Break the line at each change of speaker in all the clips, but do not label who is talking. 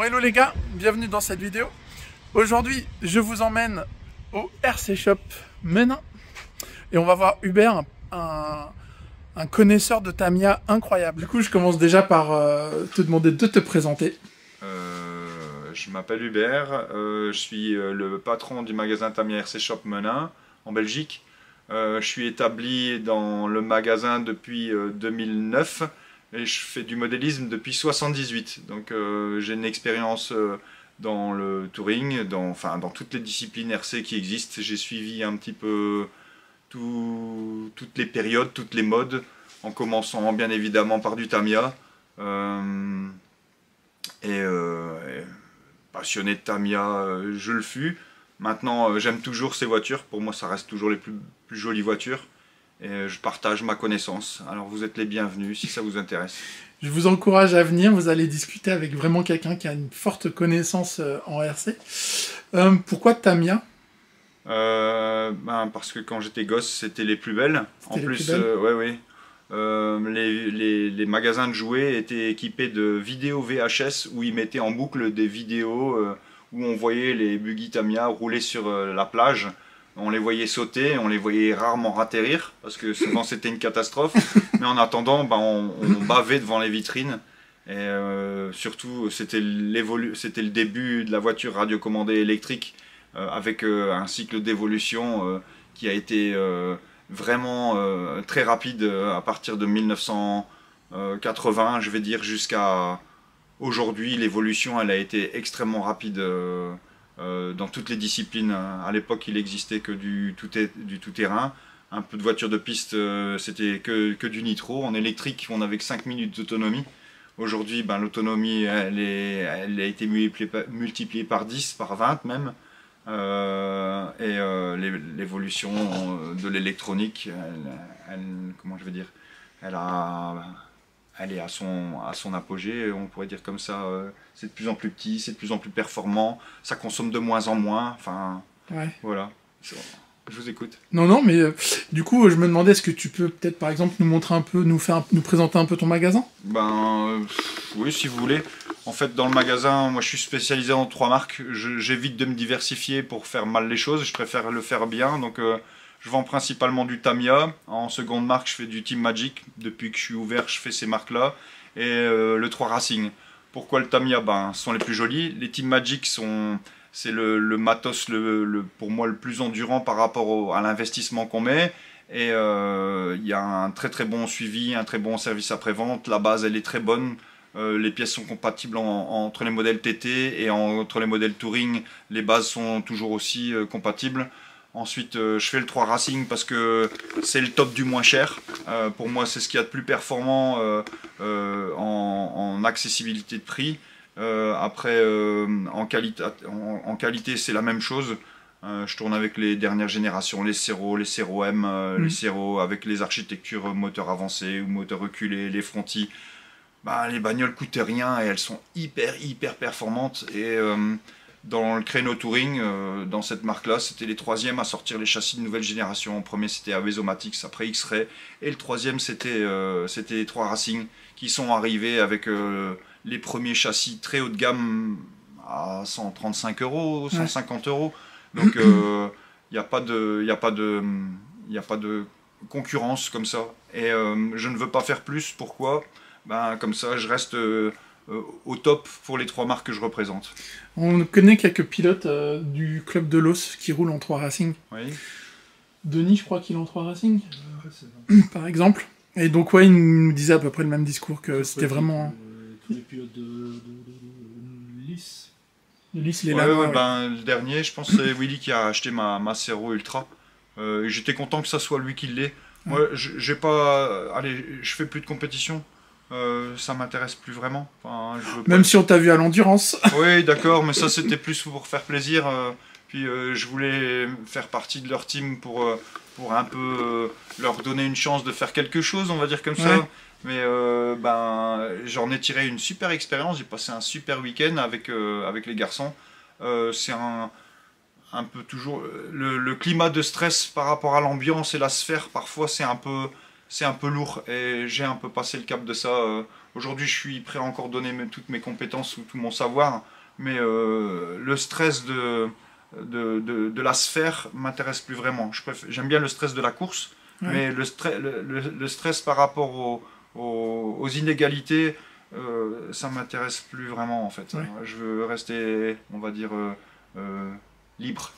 hello les gars, bienvenue dans cette vidéo. Aujourd'hui, je vous emmène au RC Shop Menin et on va voir Hubert, un connaisseur de Tamiya incroyable. Du coup, je commence déjà par te demander de te présenter.
Je m'appelle Hubert, je suis le patron du magasin Tamiya RC Shop Menin en Belgique. Je suis établi dans le magasin depuis 2009 et je fais du modélisme depuis 78. Donc j'ai une expérience dans le touring, dans toutes les disciplines RC qui existent. J'ai suivi un petit peu toutes les périodes, toutes les modes, en commençant bien évidemment par du Tamiya. Passionné de Tamiya, je le fus. Maintenant, j'aime toujours ces voitures. Pour moi, ça reste toujours les plus jolies voitures. Et je partage ma connaissance. Alors, vous êtes les bienvenus si ça vous intéresse.
Je vous encourage à venir. Vous allez discuter avec vraiment quelqu'un qui a une forte connaissance en RC. Pourquoi Tamiya?
Parce que quand j'étais gosse, c'était les plus belles. En plus, les magasins de jouets étaient équipés de vidéos VHS où ils mettaient en boucle des vidéos où on voyait les buggy Tamiya rouler sur la plage. On les voyait sauter, on les voyait rarement atterrir parce que souvent c'était une catastrophe. Mais en attendant, on bavait devant les vitrines. Et surtout, c'était le début de la voiture radiocommandée électrique avec un cycle d'évolution qui a été vraiment très rapide à partir de 1980, je vais dire, jusqu'à aujourd'hui. L'évolution, elle a été extrêmement rapide dans toutes les disciplines. À l'époque, il n'existait que du tout-terrain. Un peu de voiture de piste, c'était que du nitro. En électrique, on n'avait que 5 minutes d'autonomie. Aujourd'hui, l'autonomie, elle a été multipliée par 10, par 20 même. L'évolution de l'électronique, elle est à son apogée, on pourrait dire comme ça. C'est de plus en plus petit, c'est de plus en plus performant, ça consomme de moins en moins. Voilà. Je vous écoute.
Non, mais du coup, je me demandais, est-ce que tu peux peut-être, par exemple, nous montrer un peu, nous présenter un peu ton magasin?
Oui, si vous voulez. En fait, dans le magasin, moi, je suis spécialisé en 3 marques. J'évite de me diversifier pour faire mal les choses. Je préfère le faire bien. Donc, je vends principalement du Tamiya. En seconde marque, je fais du Team Magic. Depuis que je suis ouvert, je fais ces marques-là. Et le 3 Racing. Pourquoi le Tamiya? Ce sont les plus jolis. Les Team Magic c'est le matos pour moi le plus endurant par rapport à l'investissement qu'on met. Et il y a un très très bon suivi, un très bon service après-vente. La base, elle est très bonne. Les pièces sont compatibles entre les modèles TT et entre les modèles Touring. Les bases sont toujours aussi compatibles. Ensuite, je fais le 3 Racing parce que c'est le top du moins cher. Pour moi, c'est ce qu'il y a de plus performant en accessibilité de prix. Après, en qualité, c'est la même chose. Je tourne avec les dernières générations, les Cero, les Cero M, les Cero avec les architectures moteur avancé ou moteur reculé, les Fronti. Les bagnoles coûtent rien et elles sont hyper performantes. Et dans le créneau touring, dans cette marque-là, c'était les 3e à sortir les châssis de nouvelle génération. Le premier, c'était Avesomatics, après X-Ray. Et le 3e, c'était les 3 Racing qui sont arrivés avec les premiers châssis très haut de gamme à 135 €, 150 €. Donc, il n'y a pas de concurrence comme ça. Et je ne veux pas faire plus. Pourquoi? Comme ça, je reste au top pour les 3 marques que je représente.
On connaît quelques pilotes du club de l'Os qui roulent en 3 Racing.
Oui.
Denis, je crois qu'il est en 3 Racing, par exemple. Et donc, il nous disait à peu près le même discours, que c'était vraiment...
Tous les pilotes de Lys.
De Lys, il est là.
Le dernier, je pense que c'est Willy qui a acheté ma Cero Ultra. J'étais content que ça soit lui qui l'ait. Moi, je fais plus de compétition. Ça m'intéresse plus vraiment.
Même si on t'a vu à l'endurance.
Oui, d'accord, mais ça c'était plus pour faire plaisir. Puis je voulais faire partie de leur team pour un peu leur donner une chance de faire quelque chose, on va dire comme ça. Mais j'en ai tiré une super expérience. J'ai passé un super week-end avec les garçons. C'est un peu toujours le climat de stress par rapport à l'ambiance et la sphère. Parfois c'est un peu lourd et j'ai un peu passé le cap de ça. Aujourd'hui, je suis prêt à encore donner toutes mes compétences ou tout mon savoir. mais le stress de la sphère m'intéresse plus vraiment. J'aime bien le stress de la course,
Ouais.
mais le stress par rapport aux inégalités, ça m'intéresse plus vraiment en fait.
Ouais.
Je veux rester, on va dire, libre.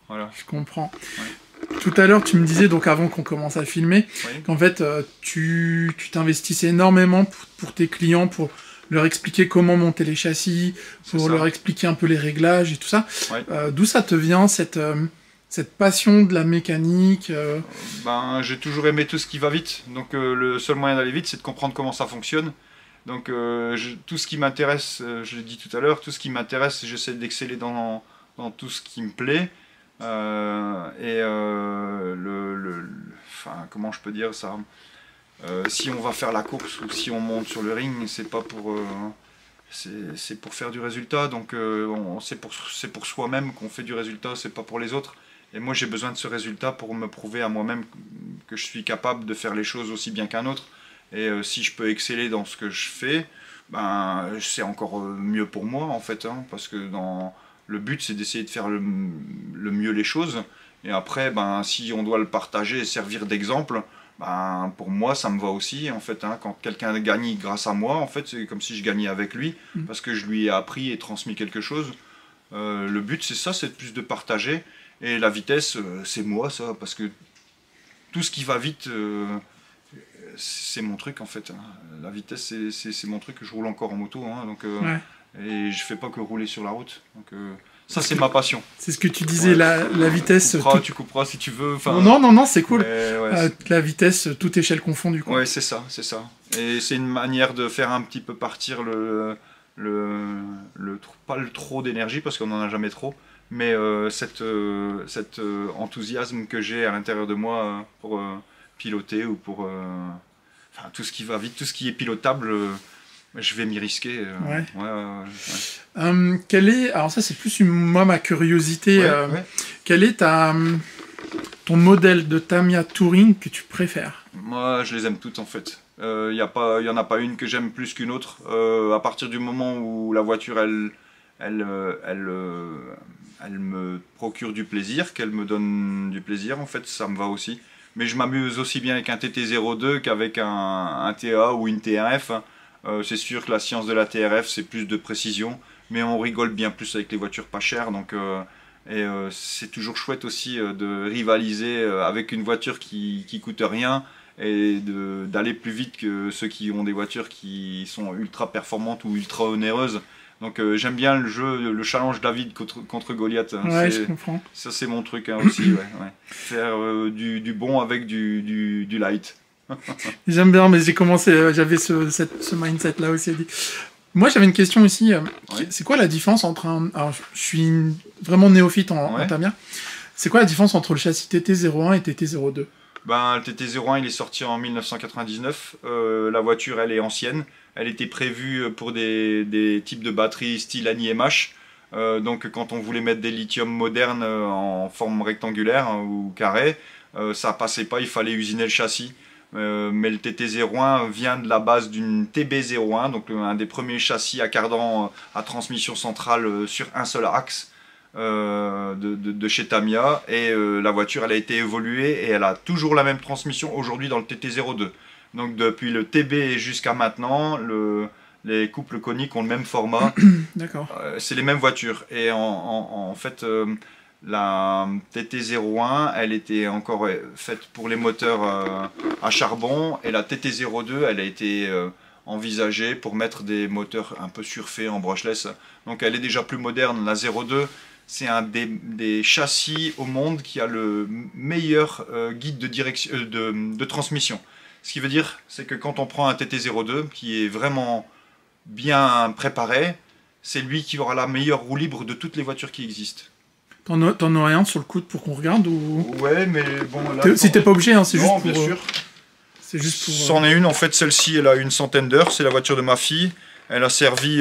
Voilà.
Je comprends.
Ouais.
Tout à l'heure, tu me disais, donc avant qu'on commence à filmer,
Oui.
qu'en fait, tu t'investissais énormément pour tes clients, pour leur expliquer comment monter les châssis, pour
ça.
leur expliquer un peu les réglages et tout ça.
Ouais.
D'où ça te vient, cette passion de la mécanique
Ben, j'ai toujours aimé tout ce qui va vite, donc le seul moyen d'aller vite, c'est de comprendre comment ça fonctionne. Donc tout ce qui m'intéresse, je l'ai dit tout à l'heure, tout ce qui m'intéresse, j'essaie d'exceller dans dans tout ce qui me plaît. Enfin, comment je peux dire ça, si on va faire la course ou si on monte sur le ring, c'est pas pour c'est pour faire du résultat, donc c'est pour soi-même qu'on fait du résultat, c'est pas pour les autres. Et moi j'ai besoin de ce résultat pour me prouver à moi-même que je suis capable de faire les choses aussi bien qu'un autre. Et si je peux exceller dans ce que je fais, ben c'est encore mieux pour moi en fait, hein, parce que le but c'est d'essayer de faire le mieux les choses. Et après, ben si on doit le partager et servir d'exemple, ben, pour moi ça me va aussi en fait, hein. Quand quelqu'un gagne grâce à moi, en fait c'est comme si je gagnais avec lui, parce que je lui ai appris et transmis quelque chose. Le but c'est ça, c'est plus de partager. Et la vitesse, c'est moi ça, parce que tout ce qui va vite, c'est mon truc en fait, hein. La vitesse c'est mon truc, je roule encore en moto, hein, donc,
Ouais.
et je fais pas que rouler sur la route. Donc, ça c'est ma passion.
C'est ce que tu disais,
Ouais.
la vitesse...
Tu couperas si tu veux. Enfin,
Non, c'est cool.
mais ouais,
La vitesse, toute échelle confondue. Quoi.
ouais, c'est ça, c'est ça. Et c'est une manière de faire un petit peu partir pas le trop d'énergie, parce qu'on n'en a jamais trop, mais cet enthousiasme que j'ai à l'intérieur de moi pour piloter ou pour enfin, tout ce qui va vite, tout ce qui est pilotable, je vais m'y risquer.
Ouais.
Ouais.
Quel est... Alors ça, c'est plus moi, ma curiosité.
Ouais.
Quel est ton modèle de Tamiya Touring que tu préfères?
Moi, je les aime toutes en fait. Il y en a pas une que j'aime plus qu'une autre. À partir du moment où la voiture, elle me procure du plaisir, qu'elle me donne du plaisir, en fait, ça me va aussi. Mais je m'amuse aussi bien avec un TT02 qu'avec un TA ou une TRF. C'est sûr que la science de la TRF, c'est plus de précision, mais on rigole bien plus avec les voitures pas chères. Donc, c'est toujours chouette aussi de rivaliser avec une voiture qui coûte rien et d'aller plus vite que ceux qui ont des voitures qui sont ultra performantes ou ultra onéreuses. Donc j'aime bien le jeu, le challenge David contre Goliath.
Ouais, je comprends.
Ça c'est mon truc, hein, aussi, ouais. Faire du bon avec du light.
J'aime bien, mais j'ai commencé, j'avais ce mindset-là aussi. Moi, j'avais une question aussi.
Ouais.
C'est quoi la différence entre Alors, je suis vraiment néophyte en Tamiya. C'est quoi la différence entre le châssis TT01 et TT02?
Ben, le TT01, il est sorti en 1999. La voiture, elle est ancienne. Elle était prévue pour des types de batteries style Ani MH. Donc, quand on voulait mettre des lithium modernes en forme rectangulaire, hein, ou carrée, ça passait pas, il fallait usiner le châssis. Mais le TT01 vient de la base d'une TB01, donc un des premiers châssis à cardan à transmission centrale sur un seul axe de chez Tamiya. Et la voiture, elle a été évoluée et elle a toujours la même transmission aujourd'hui dans le TT02. Donc depuis le TB jusqu'à maintenant, les couples coniques ont le même format.
D'accord.
C'est les mêmes voitures. Et en fait, la TT01, elle était encore faite pour les moteurs à charbon. Et la TT02, elle a été envisagée pour mettre des moteurs un peu surfaits en brushless. Donc elle est déjà plus moderne. La 02, c'est un des châssis au monde qui a le meilleur guide de, direction, de transmission. Ce qui veut dire, c'est que quand on prend un TT02 qui est vraiment bien préparé, c'est lui qui aura la meilleure roue libre de toutes les voitures qui existent.
T'en aurais un sur le coude pour qu'on regarde ou...
Ouais, mais bon... Là,
si t'es pas obligé, hein, c'est juste pour...
bien sûr.
C'est juste pour...
C'en est une, en fait, celle-ci, elle a une centaine d'heures, c'est la voiture de ma fille. Elle a servi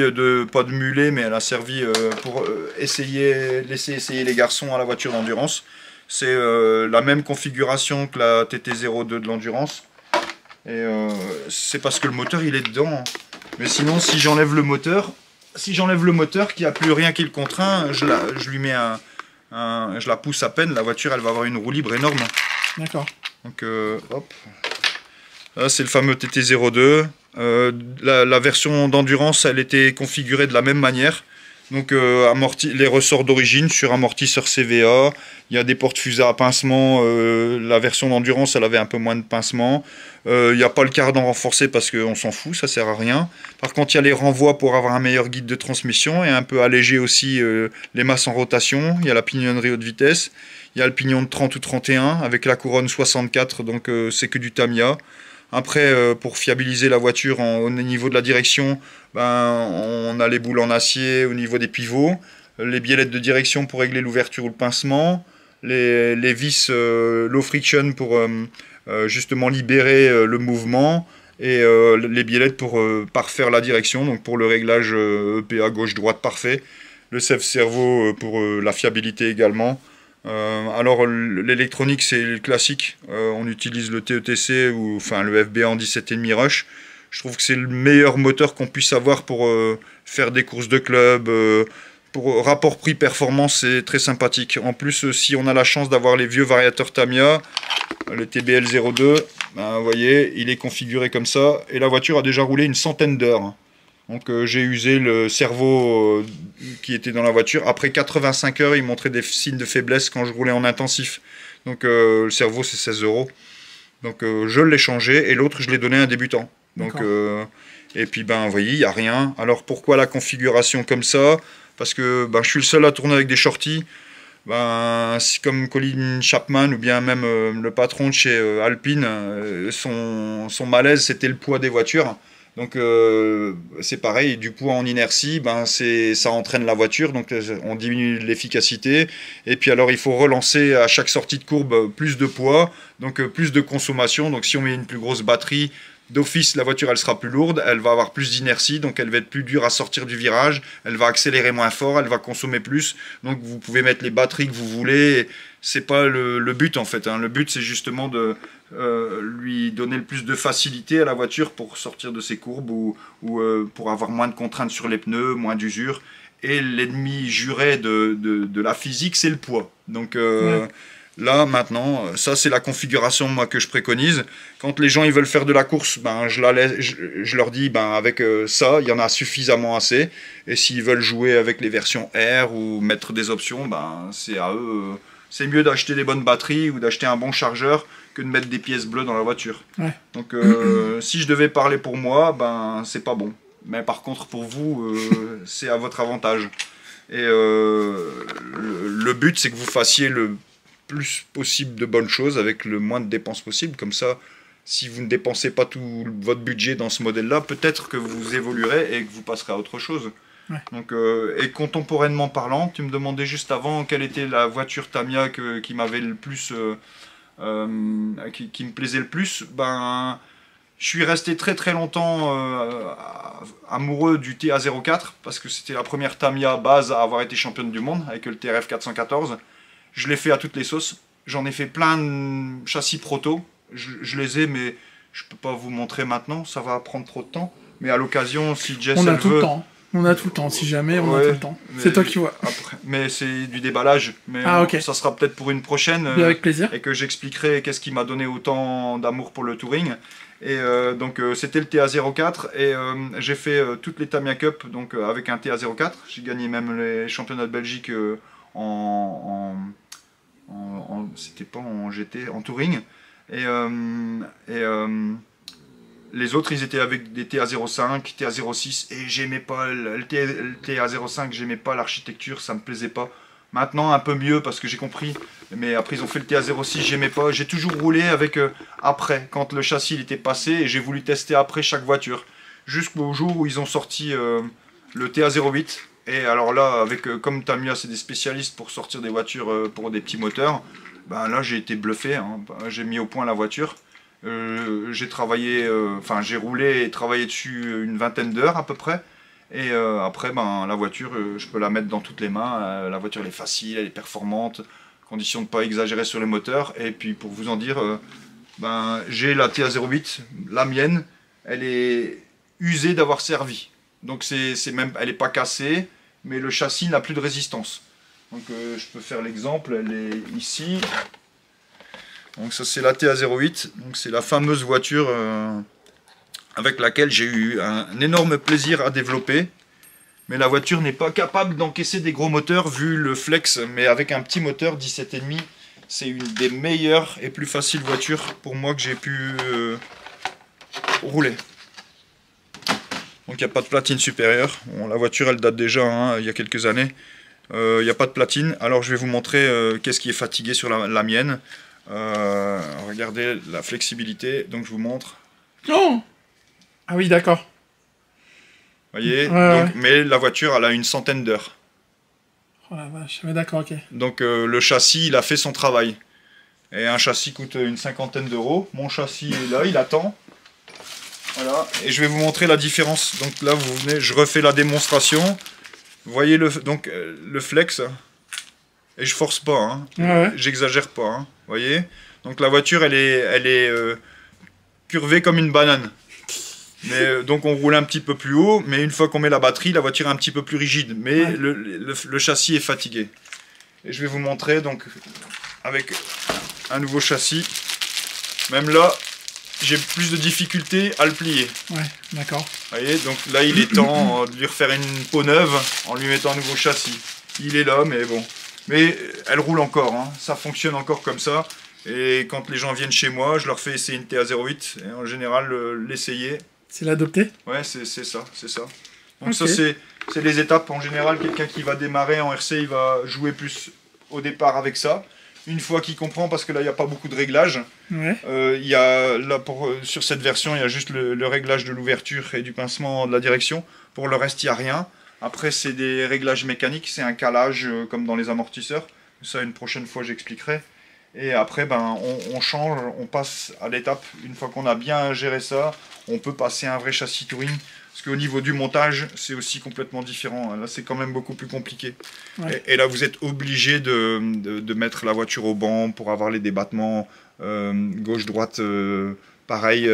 pas de mulet, mais elle a servi pour laisser essayer les garçons à la voiture d'endurance. C'est la même configuration que la TT02 de l'endurance. Et c'est parce que le moteur il est dedans. Mais sinon, si j'enlève le moteur, si j'enlève le moteur, qu'il n'y a plus rien qui le contraint, je lui mets je la pousse à peine, la voiture elle va avoir une roue libre énorme.
D'accord.
Donc hop. Là c'est le fameux TT02. La version d'endurance elle était configurée de la même manière. Donc les ressorts d'origine sur amortisseur CVA, il y a des portes fusées à pincement, la version d'endurance elle avait un peu moins de pincement, il n'y a pas le cardan renforcé parce qu'on s'en fout, ça sert à rien. Par contre il y a les renvois pour avoir un meilleur guide de transmission et un peu alléger aussi les masses en rotation, il y a la pignonnerie haute vitesse, il y a le pignon de 30 ou 31 avec la couronne 64, donc c'est que du Tamiya. Après, pour fiabiliser la voiture au niveau de la direction, on a les boules en acier au niveau des pivots, les biellettes de direction pour régler l'ouverture ou le pincement, les vis low friction pour justement libérer le mouvement, et les biellettes pour parfaire la direction, donc pour le réglage EPA gauche-droite parfait, le sève-cerveau pour la fiabilité également. Alors l'électronique c'est le classique, on utilise le TETC ou enfin le FBA en 17,5 Rush. Je trouve que c'est le meilleur moteur qu'on puisse avoir pour faire des courses de club, pour rapport prix-performance c'est très sympathique. En plus si on a la chance d'avoir les vieux variateurs Tamiya, le TBL02, vous voyez il est configuré comme ça et la voiture a déjà roulé une centaine d'heures. Donc j'ai usé le cerveau qui était dans la voiture. Après 85 heures, il montrait des signes de faiblesse quand je roulais en intensif. Donc le cerveau, c'est 16 €. Donc je l'ai changé et l'autre, je l'ai donné à un débutant. Donc, et puis vous voyez, il n'y a rien. Alors pourquoi la configuration comme ça? Parce que je suis le seul à tourner avec des shorties. Comme Colin Chapman ou bien même le patron de chez Alpine, son malaise, c'était le poids des voitures. Donc c'est pareil, du poids en inertie, ça entraîne la voiture, donc on diminue l'efficacité. Et puis alors il faut relancer à chaque sortie de courbe plus de poids, donc plus de consommation. Donc si on met une plus grosse batterie, d'office la voiture elle sera plus lourde, elle va avoir plus d'inertie, donc elle va être plus dure à sortir du virage, elle va accélérer moins fort, elle va consommer plus. Donc vous pouvez mettre les batteries que vous voulez, c'est pas le but en fait, hein. Le but c'est justement de lui donner le plus de facilité à la voiture pour sortir de ses courbes ou pour avoir moins de contraintes sur les pneus, moins d'usure. Et l'ennemi juré de la physique, c'est le poids. Donc là, maintenant, ça c'est la configuration moi, que je préconise. Quand les gens ils veulent faire de la course, je leur dis avec ça, il y en a suffisamment assez. Et s'ils veulent jouer avec les versions R ou mettre des options, c'est à eux. C'est mieux d'acheter des bonnes batteries ou d'acheter un bon chargeur que de mettre des pièces bleues dans la voiture. Ouais. Donc si je devais parler pour moi, c'est pas bon. Mais par contre pour vous, c'est à votre avantage. Et le but c'est que vous fassiez le plus possible de bonnes choses avec le moins de dépenses possible. Comme ça, si vous ne dépensez pas tout votre budget dans ce modèle-là, peut-être que vous évoluerez et que vous passerez à autre chose. Ouais. Donc, et contemporainement parlant, tu me demandais juste avant quelle était la voiture Tamiya qui m'avait le plus, qui me plaisait le plus. Je suis resté très très longtemps amoureux du TA04 parce que c'était la première Tamiya base à avoir été championne du monde avec le TRF 414. Je l'ai fait à toutes les sauces. J'en ai fait plein de châssis proto. Je les ai, mais je peux pas vous montrer maintenant. Ça va prendre trop de temps. Mais à l'occasion, si Jess
on a tout le temps. On a tout le temps, si jamais, on a tout le temps. C'est toi qui vois.
Après, mais c'est du déballage. Mais
okay.
Ça sera peut-être pour une prochaine.
Avec plaisir.
Et que j'expliquerai qu'est-ce qui m'a donné autant d'amour pour le touring. Et donc c'était le TA04. Et j'ai fait toutes les Tamiya Cup donc, avec un TA04. J'ai gagné même les championnats de Belgique c'était pas en GT, en touring. Les autres, ils étaient avec des TA05, TA06, et j'aimais pas le TA05, j'aimais pas l'architecture, ça me plaisait pas. Maintenant, un peu mieux parce que j'ai compris, mais après ils ont fait le TA06, j'aimais pas. J'ai toujours roulé avec après, quand le châssis il était passé, et j'ai voulu tester après chaque voiture. Jusqu'au jour où ils ont sorti le TA08, et alors là, comme Tamiya, c'est des spécialistes pour sortir des voitures pour des petits moteurs, là j'ai été bluffé, hein. J'ai mis au point la voiture. J'ai travaillé, j'ai roulé et travaillé dessus une vingtaine d'heures à peu près. Et après, la voiture, je peux la mettre dans toutes les mains. La voiture, elle est facile, elle est performante, condition de ne pas exagérer sur les moteurs. Et puis pour vous en dire, j'ai la TA08, la mienne, elle est usée d'avoir servi. Donc elle n'est pas cassée, mais le châssis n'a plus de résistance. Donc je peux faire l'exemple, elle est ici. Donc ça c'est la TA08, donc c'est la fameuse voiture avec laquelle j'ai eu un énorme plaisir à développer. Mais la voiture n'est pas capable d'encaisser des gros moteurs vu le flex, mais avec un petit moteur 17,5, c'est une des meilleures et plus faciles voitures pour moi que j'ai pu rouler. Donc il n'y a pas de platine supérieure. Bon, la voiture elle date déjà il y a quelques années. Il n'y a pas de platine. Alors je vais vous montrer qu'est-ce qui est fatigué sur la mienne. Regardez la flexibilité. Donc je vous montre.
Oh, ah oui, d'accord.
Vous voyez,
Ouais.
mais la voiture elle a une centaine d'heures.
Oh la vache, ouais, d'accord, ok.
Donc le châssis il a fait son travail. Et un châssis coûte une cinquantaine d'euros. Mon châssis est là, il attend. Voilà, et je vais vous montrer la différence. Donc là, vous venez, je refais la démonstration. Vous voyez le flex. Et je force pas, hein.
Ouais.
J'exagère pas, hein. Vous voyez. Donc la voiture, elle est curvée comme une banane. Mais donc on roule un petit peu plus haut, mais une fois qu'on met la batterie, la voiture est un petit peu plus rigide. Mais
Ouais.
le châssis est fatigué. Et je vais vous montrer donc avec un nouveau châssis. Même là, j'ai plus de difficultés à le plier.
Ouais, d'accord.
Vous voyez, donc là il est temps de lui refaire une peau neuve en lui mettant un nouveau châssis. Il est là, mais bon. Mais elle roule encore, hein. Ça fonctionne encore comme ça. Et quand les gens viennent chez moi, je leur fais essayer une TA08. Et en général, l'essayer.
C'est l'adopter?
Ouais, c'est ça, c'est ça. Donc
Ok.
ça, c'est les étapes. En général, quelqu'un qui va démarrer en RC, il va jouer plus au départ avec ça. Une fois qu'il comprend, parce que là, il n'y a pas beaucoup de réglages.
Ouais.
Il y a, là, sur cette version, il y a juste le réglage de l'ouverture et du pincement de la direction. Pour le reste, il n'y a rien. Après, c'est des réglages mécaniques. C'est un calage comme dans les amortisseurs. Ça, une prochaine fois, j'expliquerai. Et après, ben, on change, on passe à l'étape. Une fois qu'on a bien géré ça, on peut passer à un vrai châssis touring. Parce qu'au niveau du montage, c'est aussi complètement différent. Là, c'est quand même beaucoup plus compliqué.
Ouais.
Et là, vous êtes obligé de mettre la voiture au banc pour avoir les débattements gauche-droite. Pareil,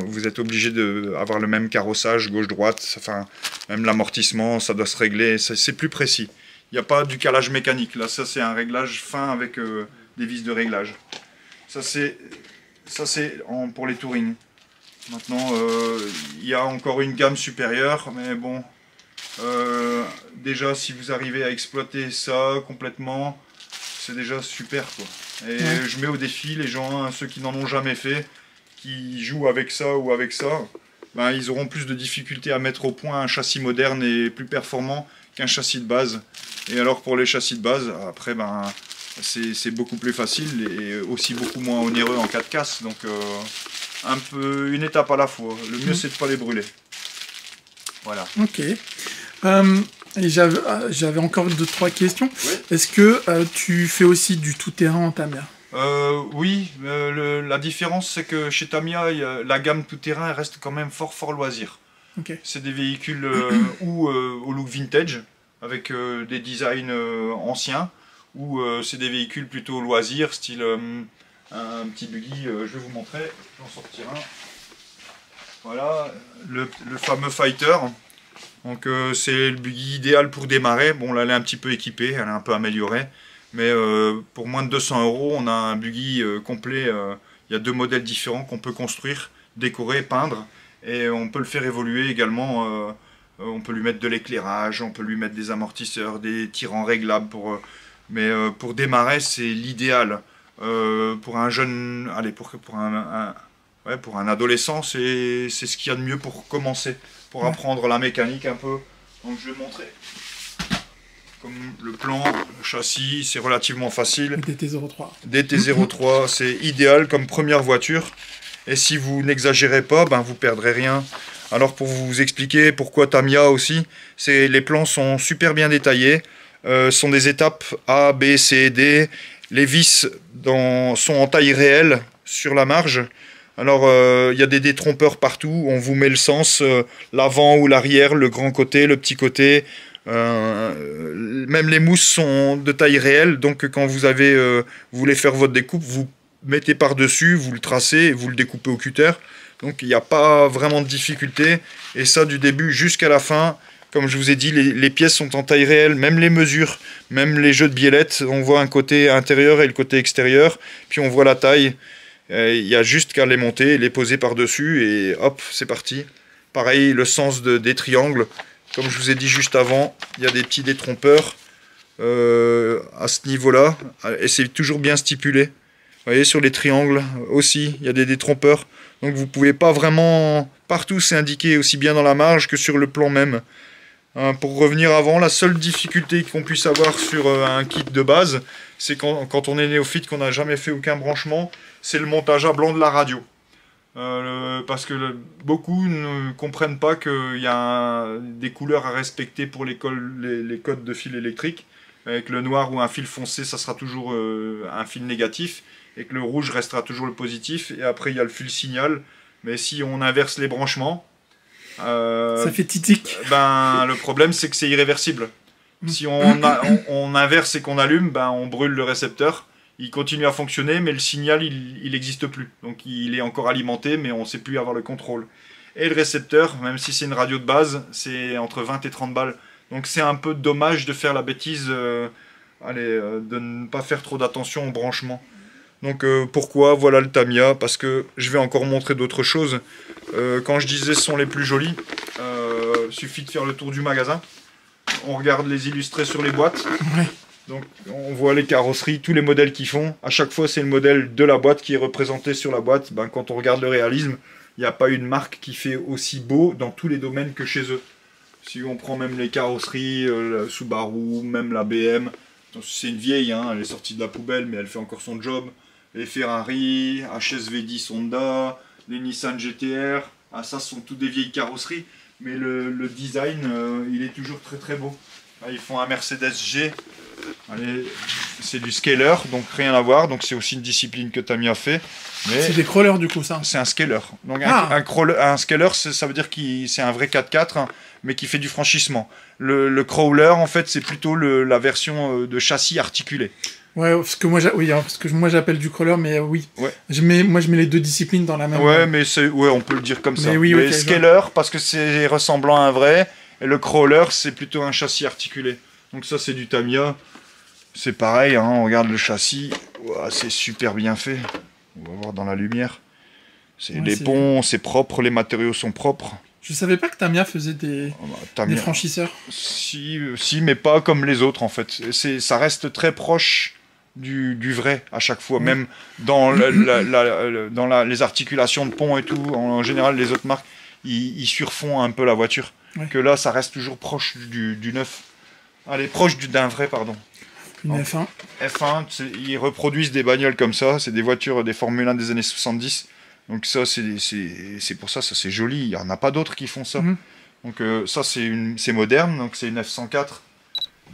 vous êtes obligé d'avoir le même carrossage gauche-droite. Enfin, même l'amortissement, ça doit se régler. C'est plus précis. Il n'y a pas du calage mécanique. Là, ça, c'est un réglage fin avec des vis de réglage. Ça, c'est pour les touring. Maintenant, il y a encore une gamme supérieure, mais bon, déjà si vous arrivez à exploiter ça complètement, c'est déjà super, quoi. Et
Ouais.
je mets au défi les gens, ceux qui n'en ont jamais fait, qui jouent avec ça ou avec ça, ben, ils auront plus de difficultés à mettre au point un châssis moderne et plus performant qu'un châssis de base. Et alors pour les châssis de base, après ben, c'est beaucoup plus facile et aussi beaucoup moins onéreux en cas de casse. Donc un peu une étape à la fois. Le mieux c'est de ne pas les brûler. Voilà.
Ok. Et j'avais encore 2-3 questions.
Oui.
Est-ce que tu fais aussi du tout-terrain en Tamiya?
Oui, la différence c'est que chez Tamiya, la gamme tout-terrain elle reste quand même fort loisir.
Ok.
C'est des véhicules ou au look vintage, avec des designs anciens, ou c'est des véhicules plutôt loisirs, style un petit buggy, je vais vous montrer, j'en sortir un. Voilà, le fameux Fighter. Donc c'est le buggy idéal pour démarrer. Bon là elle est un petit peu équipée, elle est un peu améliorée. Mais pour moins de 200 €, on a un buggy complet. Il y a 2 modèles différents qu'on peut construire, décorer, peindre. Et on peut le faire évoluer également. On peut lui mettre de l'éclairage, on peut lui mettre des amortisseurs, des tirants réglables. Mais pour démarrer, c'est l'idéal. Pour un jeune, allez, pour un adolescent, c'est ce qu'il y a de mieux pour commencer, pour apprendre la mécanique un peu. Donc je vais montrer. Comme le plan, le châssis, c'est relativement facile.
DT03.
DT03, c'est idéal comme première voiture. Et si vous n'exagérez pas, ben vous perdrez rien. Alors pour vous expliquer pourquoi Tamiya aussi, les plans sont super bien détaillés. Sont des étapes A, B, C et D. Les vis sont en taille réelle sur la marge. Alors il y a des détrompeurs partout. On vous met le sens, l'avant ou l'arrière, le grand côté, le petit côté. Même les mousses sont de taille réelle. Donc quand vous voulez faire votre découpe, vous mettez par-dessus, vous le tracez et vous le découpez au cutter. Donc il n'y a pas vraiment de difficulté. Et ça, du début jusqu'à la fin, comme je vous ai dit, les pièces sont en taille réelle, même les mesures, même les jeux de biellettes, on voit un côté intérieur et le côté extérieur, puis on voit la taille. Il y a juste qu'à les monter, les poser par-dessus et hop, c'est parti. Pareil, le sens des triangles, comme je vous ai dit juste avant, il y a des petits détrompeurs à ce niveau-là, et c'est toujours bien stipulé. Vous voyez, sur les triangles aussi, il y a des détrompeurs. Donc vous ne pouvez pas vraiment... Partout, c'est indiqué aussi bien dans la marge que sur le plan même. Pour revenir avant, la seule difficulté qu'on puisse avoir sur un kit de base, c'est quand on est néophyte, qu'on n'a jamais fait aucun branchement, c'est le montage à blanc de la radio. Parce que beaucoup ne comprennent pas qu'il y a des couleurs à respecter pour les codes de fil électrique. Avec le noir ou un fil foncé, ça sera toujours un fil négatif, et que le rouge restera toujours le positif. Et après, il y a le fil signal. Mais si on inverse les branchements...
ça fait titic.
Ben, le problème, c'est que c'est irréversible. Si on inverse et qu'on allume, ben, on brûle le récepteur. Il continue à fonctionner, mais le signal, il n'existe plus. Donc il est encore alimenté, mais on ne sait plus avoir le contrôle. Et le récepteur, même si c'est une radio de base, c'est entre 20 et 30 balles. Donc c'est un peu dommage de faire la bêtise de ne pas faire trop d'attention au branchement. Donc pourquoi? Voilà le Tamiya, parce que je vais encore montrer d'autres choses. Quand je disais ce sont les plus jolis, suffit de faire le tour du magasin. On regarde les illustrés sur les boîtes.
Ouais.
Donc on voit les carrosseries, tous les modèles qu'ils font. À chaque fois c'est le modèle de la boîte qui est représenté sur la boîte. Ben, quand on regarde le réalisme, il n'y a pas une marque qui fait aussi beau dans tous les domaines que chez eux. Si on prend même les carrosseries, la Subaru, même la BM, c'est une vieille, hein, elle est sortie de la poubelle mais elle fait encore son job. Les Ferrari, HSV10 Honda, les Nissan GTR, ça ce sont toutes des vieilles carrosseries, mais le design il est toujours très très beau. Là, ils font un Mercedes G, c'est du scaler, donc rien à voir, donc c'est aussi une discipline que Tamiya fait.
C'est des crawlers du coup ça.
C'est un scaler. Donc un scaler, ça veut dire que c'est un vrai 4x4, hein, mais qui fait du franchissement. Le crawler en fait c'est plutôt la version de châssis articulé.
Ouais, parce que moi j'appelle du crawler, mais oui.
Ouais.
Je mets les deux disciplines dans la même.
Ouais, mais on peut le dire comme ça.
Oui,
le scaler parce que c'est ressemblant à un vrai, et le crawler c'est plutôt un châssis articulé. Donc ça c'est du Tamiya. C'est pareil, hein, on regarde le châssis, c'est super bien fait. On va voir dans la lumière. Les ponts, c'est propre, les matériaux sont propres.
Je savais pas que Tamiya faisait des franchisseurs. Si,
mais pas comme les autres en fait. Ça reste très proche du vrai à chaque fois, même dans les articulations de pont et tout. En général, les autres marques, ils surfont un peu la voiture. Ouais. Que là, ça reste toujours proche du neuf. Allez, proche d'un vrai, pardon.
Une F1.
F1, ils reproduisent des bagnoles comme ça. C'est des voitures des Formule 1 des années 70. Donc ça, c'est pour ça, c'est joli. Il n'y en a pas d'autres qui font ça. Donc ça, c'est moderne. Donc c'est une F104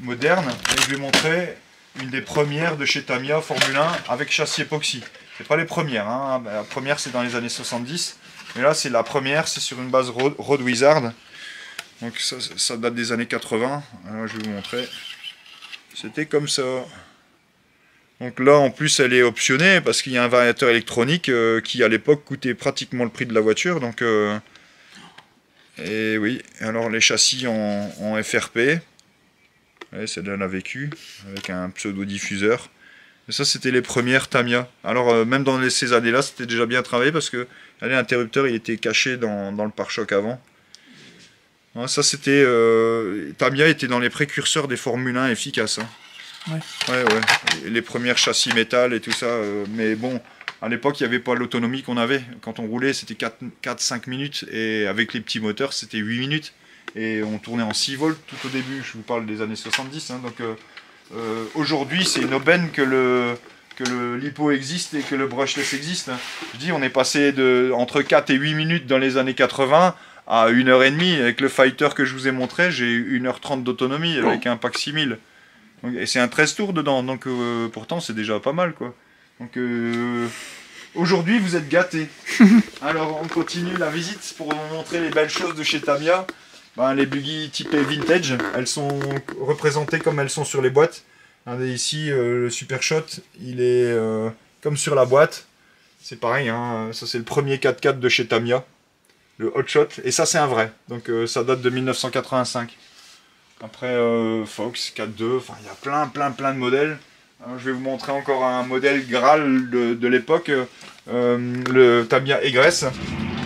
moderne. Et je vais montrer une des premières de chez Tamiya Formule 1 avec châssis époxy. C'est pas les premières. Hein. La première, c'est dans les années 70. Mais là, c'est la première. C'est sur une base Road Wizard. Donc ça date des années 80. Alors, je vais vous montrer. C'était comme ça. Donc là, en plus, elle est optionnée parce qu'il y a un variateur électronique qui, à l'époque, coûtait pratiquement le prix de la voiture. Donc, et oui, alors les châssis en FRP. C'est de la vécu avec un pseudo-diffuseur. Et ça, c'était les premières Tamiya. Alors, même dans ces années-là, c'était déjà bien travaillé parce que l'interrupteur, il était caché dans le pare-choc avant. Ça, c'était... Tamiya était dans les précurseurs des Formule 1 efficaces. Hein. Ouais. Les premières châssis métal et tout ça. Mais bon, à l'époque, il n'y avait pas l'autonomie qu'on avait. Quand on roulait, c'était 4-5 minutes. Et avec les petits moteurs, c'était 8 minutes. Et on tournait en 6 volts tout au début. Je vous parle des années 70. Hein. Donc aujourd'hui, c'est une aubaine que le lipo existe et que le brushless existe. Hein. Je dis, on est passé entre 4 et 8 minutes dans les années 80 à 1h30. Avec le Fighter que je vous ai montré, j'ai 1h30 d'autonomie avec un pack 6000. Donc, et c'est un 13 tours dedans, donc pourtant c'est déjà pas mal quoi. Donc aujourd'hui vous êtes gâtés. Alors on continue la visite pour vous montrer les belles choses de chez Tamiya. Les buggy typées vintage, elles sont représentées comme elles sont sur les boîtes. Regardez ici le Super Shot, il est comme sur la boîte. C'est pareil, hein, ça c'est le premier 4x4 de chez Tamiya, le Hot Shot, et ça c'est un vrai, donc ça date de 1985. Après Fox, 4.2, enfin il y a plein de modèles. Je vais vous montrer encore un modèle Graal de l'époque, le Tamiya Egress.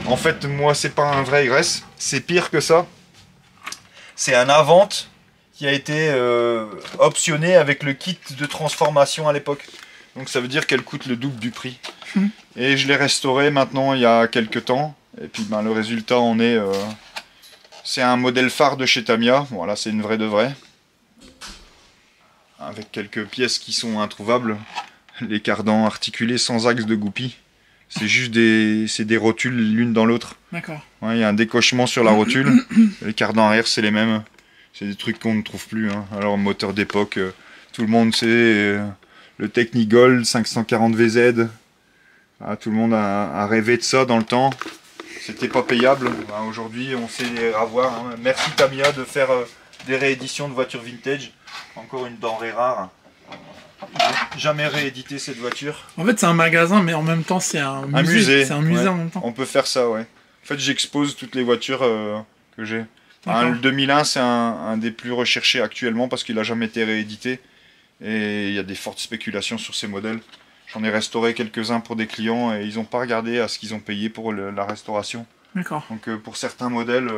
En fait, moi c'est pas un vrai Egress, c'est pire que ça. C'est un Avant qui a été optionné avec le kit de transformation à l'époque. Donc ça veut dire qu'elle coûte le double du prix. Et je l'ai restauré maintenant il y a quelques temps. Et puis ben, le résultat en est... c'est un modèle phare de chez Tamiya. Voilà, c'est une vraie de vraie. Avec quelques pièces qui sont introuvables. Les cardans articulés sans axe de goupille. C'est juste des rotules l'une dans l'autre.
D'accord.
Ouais, il y a un décochement sur la rotule. Les cardans arrière, c'est les mêmes. C'est des trucs qu'on ne trouve plus. Hein. Alors, moteur d'époque, tout le monde sait... le Technigold 540 VZ, ah, tout le monde a rêvé de ça dans le temps. C'était pas payable. Ah, aujourd'hui, on sait avoir. Hein. Merci Tamiya de faire des rééditions de voitures vintage. Encore une denrée rare. J'ai jamais réédité cette voiture.
En fait, c'est un magasin, mais en même temps, c'est un musée. C'est un musée
ouais.
en même temps.
On peut faire ça, ouais. En fait, j'expose toutes les voitures que j'ai. Hein, le 2001, c'est un des plus recherchés actuellement parce qu'il n'a jamais été réédité. Et il y a des fortes spéculations sur ces modèles. J'en ai restauré quelques-uns pour des clients et ils n'ont pas regardé à ce qu'ils ont payé pour la restauration.
D'accord.
Donc pour certains modèles,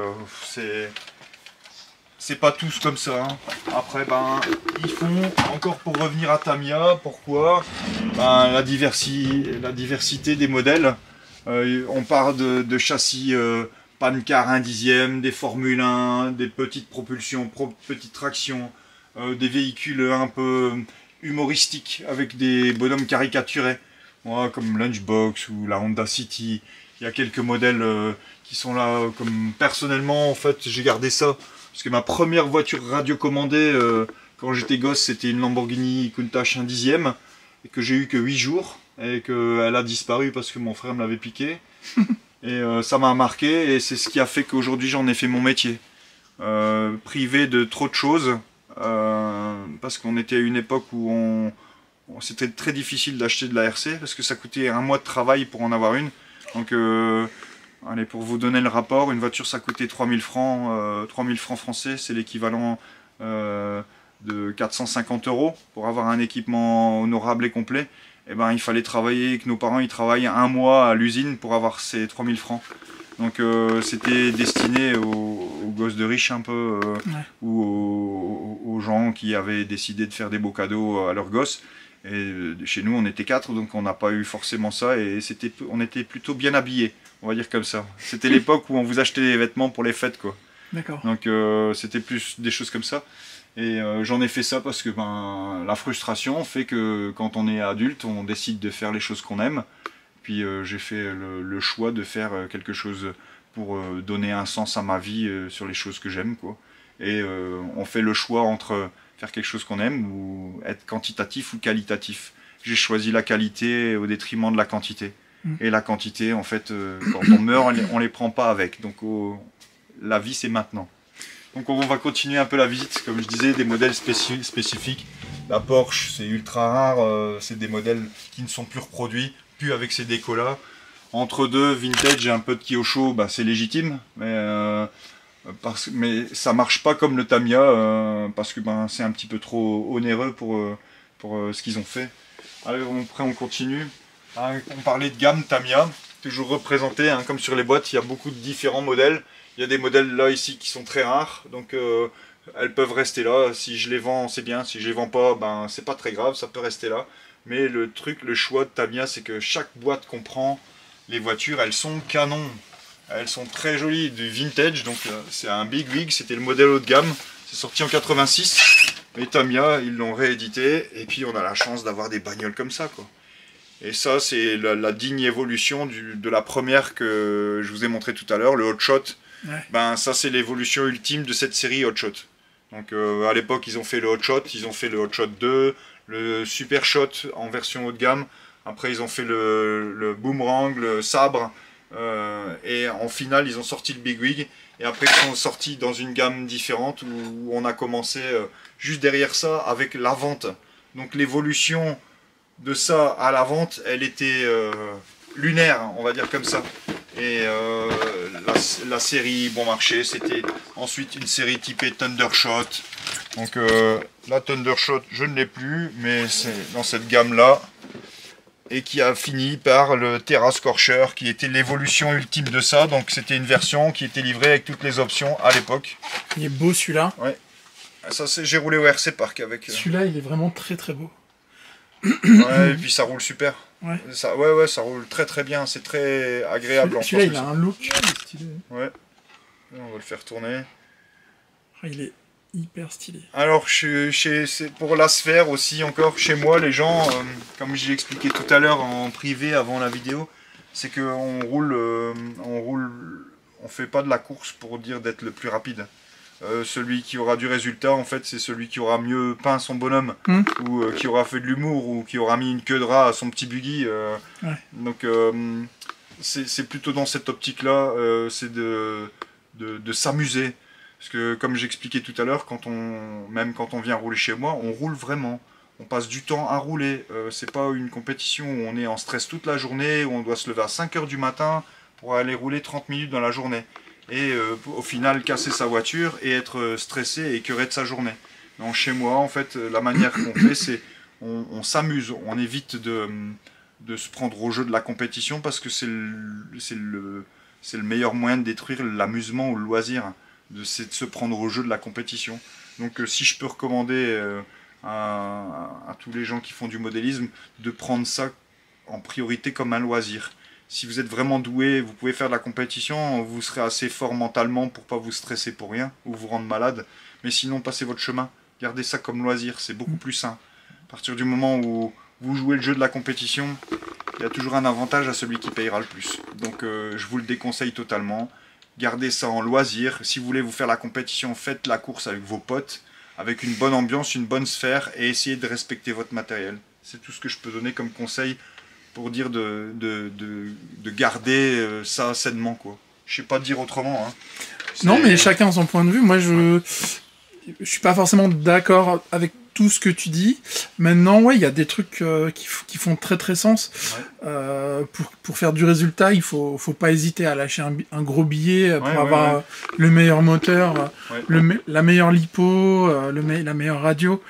c'est pas tous comme ça. Hein. Après, ben, ils font, encore pour revenir à Tamiya, pourquoi ben, la diversité des modèles. On part de châssis Pancar 1/10, des Formule 1, des petites propulsions, petites tractions, des véhicules un peu humoristiques avec des bonhommes caricaturés, ouais, comme Lunchbox ou la Honda City. Il y a quelques modèles qui sont là, comme personnellement en fait j'ai gardé ça, parce que ma première voiture radiocommandée quand j'étais gosse c'était une Lamborghini Countach 1/10 et que j'ai eu que 8 jours et qu'elle a disparu parce que mon frère me l'avait piqué et ça m'a marqué et c'est ce qui a fait qu'aujourd'hui j'en ai fait mon métier. Privé de trop de choses. Parce qu'on était à une époque où c'était très difficile d'acheter de la RC parce que ça coûtait un mois de travail pour en avoir une. Donc allez, pour vous donner le rapport, une voiture ça coûtait 3000 francs, 3000 francs français, c'est l'équivalent de 450 € pour avoir un équipement honorable et complet. Et ben il fallait travailler, que nos parents ils travaillent un mois à l'usine pour avoir ces 3000 francs. Donc c'était destiné aux gosses de riches un peu, ouais. Ou aux gens qui avaient décidé de faire des beaux cadeaux à leurs gosses. Et chez nous on était 4, donc on n'a pas eu forcément ça et on était plutôt bien habillés, on va dire comme ça. C'était l'époque où on vous achetait des vêtements pour les fêtes, quoi.
D'accord.
Donc c'était plus des choses comme ça. Et j'en ai fait ça parce que ben, la frustration fait que quand on est adulte, on décide de faire les choses qu'on aime. Puis j'ai fait le choix de faire quelque chose pour donner un sens à ma vie sur les choses que j'aime, quoi. Et on fait le choix entre faire quelque chose qu'on aime ou être quantitatif ou qualitatif. J'ai choisi la qualité au détriment de la quantité. Et la quantité, en fait, quand on meurt, on les prend pas avec. Donc la vie, c'est maintenant. Donc on va continuer un peu la visite, comme je disais, des modèles spécifiques. La Porsche, c'est ultra rare, c'est des modèles qui ne sont plus reproduits, plus avec ces décos-là. Entre deux, vintage et un peu de Kyosho, bah, c'est légitime, mais ça marche pas comme le Tamiya, parce que ben, c'est un petit peu trop onéreux pour ce qu'ils ont fait. Allez, après on continue. On parlait de gamme Tamiya, toujours représenté, hein, comme sur les boîtes, il y a beaucoup de différents modèles. Il y a des modèles là ici qui sont très rares, donc elles peuvent rester là. Si je les vends, c'est bien. Si je les vends pas, ben c'est pas très grave, ça peut rester là. Mais le choix de Tamiya, c'est que chaque boîte qu'on prend, les voitures, elles sont canon. Elles sont très jolies, du vintage. Donc c'est un Big Wig, c'était le modèle haut de gamme. C'est sorti en 86. Et Tamiya, ils l'ont réédité. Et puis on a la chance d'avoir des bagnoles comme ça, quoi. Et ça, c'est la digne évolution de la première que je vous ai montré tout à l'heure, le Hot Shot. Ouais. Ben ça c'est l'évolution ultime de cette série Hot Shot. Donc à l'époque ils ont fait le Hot Shot, ils ont fait le Hot Shot 2, le Super Shot en version haut de gamme. Après ils ont fait le Boomerang, le Sabre, et en finale ils ont sorti le Big Wig. Et après ils sont sortis dans une gamme différente où on a commencé juste derrière ça avec la vente. Donc l'évolution de ça à la vente, elle était lunaire, on va dire comme ça. Et la série bon marché, c'était ensuite une série typée Thundershot. Donc la Thundershot, je ne l'ai plus, mais c'est dans cette gamme-là. Et qui a fini par le Terra Scorcher, qui était l'évolution ultime de ça. Donc c'était une version qui était livrée avec toutes les options à l'époque.
Il est beau celui-là.
Ouais. Ça, j'ai roulé au RC Park avec.
Celui-là, il est vraiment très très beau.
Ouais, et puis ça roule super.
Ouais.
Ouais, ça roule très très bien. C'est très agréable.
Celui-là, il a un look.
Stylé.
Ouais. On va le faire tourner.
Il est hyper stylé.
Alors, c'est pour la sphère aussi, encore chez moi, les gens, comme j'ai expliqué tout à l'heure en privé avant la vidéo, c'est qu'on roule, on fait pas de la course pour dire d'être le plus rapide. Celui qui aura du résultat, en fait, c'est celui qui aura mieux peint son bonhomme, ou qui aura fait de l'humour, ou qui aura mis une queue de rat à son petit buggy.
Ouais.
Donc, c'est plutôt dans cette optique-là, c'est de s'amuser. Parce que, comme j'expliquais tout à l'heure, même quand on vient rouler chez moi, on roule vraiment. On passe du temps à rouler. C'est pas une compétition où on est en stress toute la journée, où on doit se lever à 5 h du matin pour aller rouler 30 minutes dans la journée. Et au final, casser sa voiture et être stressé et écœuré de sa journée. Donc, chez moi, en fait, la manière qu'on fait, c'est on s'amuse. On évite de se prendre au jeu de la compétition parce que c'est le meilleur moyen de détruire l'amusement ou le loisir. C'est de se prendre au jeu de la compétition. Donc si je peux recommander à tous les gens qui font du modélisme de prendre ça en priorité comme un loisir. Si vous êtes vraiment doué, vous pouvez faire de la compétition, vous serez assez fort mentalement pour pas vous stresser pour rien ou vous rendre malade. Mais sinon, passez votre chemin. Gardez ça comme loisir, c'est beaucoup plus sain. À partir du moment où vous jouez le jeu de la compétition, il y a toujours un avantage à celui qui payera le plus. Donc je vous le déconseille totalement. Gardez ça en loisir. Si vous voulez vous faire la compétition, faites la course avec vos potes, avec une bonne ambiance, une bonne sphère, et essayez de respecter votre matériel. C'est tout ce que je peux donner comme conseil pour dire de garder ça sainement, quoi. Je sais pas dire autrement. Hein.
Non, mais chacun son point de vue. Moi, je suis pas forcément d'accord avec tout ce que tu dis. Maintenant, ouais, il y a des trucs qui font très très sens. Ouais. Pour faire du résultat, il faut pas hésiter à lâcher un gros billet pour avoir le meilleur moteur, la meilleure lipo, la meilleure radio.